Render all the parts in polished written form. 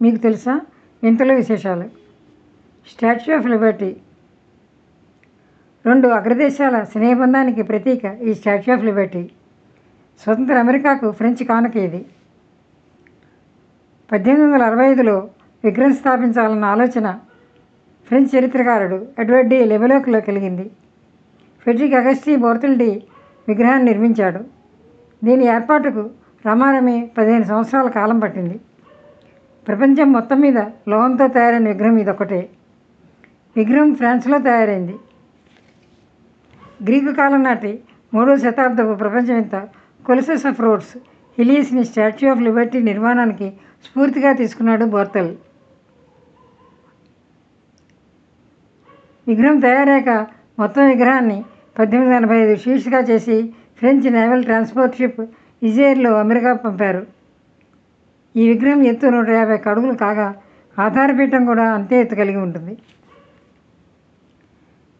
మీకు తెలుసా? వింతలు విశేషాలు. Statue of Liberty. 2 అగ్రదేశాల స్నేహబంధానికి ప్రతీక ఈ స్టాచ్యూ ఆఫ్ లిబర్టీ. స్వతంత్ర అమెరికాకు ఫ్రెంచ్ కానుక ఇది. 1865లో విగ్రహం స్థాపించాలన్న ఆలోచన ఫ్రెంచ్ చరిత్రకారుడు ఎడ్వర్డ్ డి లెబెలోక్లో కలిగింది. ఫెడ్రిక్ అగస్టీ బోర్తెల్డీ విగ్రహాన్ని నిర్మించాడు. దీని ఏర్పాటుకు రమారమి 15 సంవత్సరాల కాలం పట్టింది. ప్రపంచం మొత్తం మీద లోహంతో తయారైన విగ్రహం ఇదొక్కటే. విగ్రహం ఫ్రాన్స్లో తయారైంది. గ్రీకు కాలం నాటి 3వ శతాబ్దపు ప్రపంచవింత కొలసస్ ఆఫ్ రోడ్స్ హిలియస్ని స్టాచ్యూ ఆఫ్ లిబర్టీ నిర్మాణానికి స్ఫూర్తిగా తీసుకున్నాడు బోర్తెల్. విగ్రహం తయారయ్యాక మొత్తం విగ్రహాన్ని 1885 షీట్స్గా చేసి ఫ్రెంచ్ నేవల్ ట్రాన్స్పోర్ట్ షిప్ ఇజేర్లో అమెరికా పంపారు. ఈ విగ్రహం ఎత్తు 151 అడుగులు కాగా ఆధారపీఠం కూడా అంతే ఎత్తు కలిగి ఉంటుంది.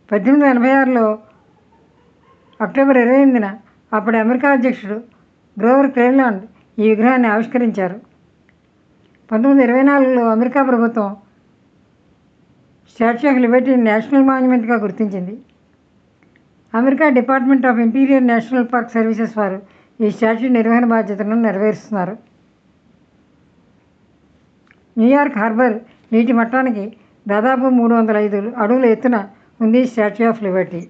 1886లో అక్టోబర్ 28న అప్పటి అమెరికా అధ్యక్షుడు గ్రోవర్ క్లీవ్లాండ్ ఈ విగ్రహాన్ని ఆవిష్కరించారు. 1924లో అమెరికా ప్రభుత్వం స్టాచ్యూ ఆఫ్ లిబర్టీని నేషనల్ మాన్యుమెంట్గా గుర్తించింది. America department of interior national park services వారు ఈ స్టాచ్యూ నిర్వహణ బాధ్యతలను నెరవేరుస్తున్నారు. న్యూయార్క్ హార్బర్ నీటి మట్టానికి దాదాపు 305 అడుగుల ఎత్తున ఉంది స్టాచ్యూ ఆఫ్ లిబర్టీ.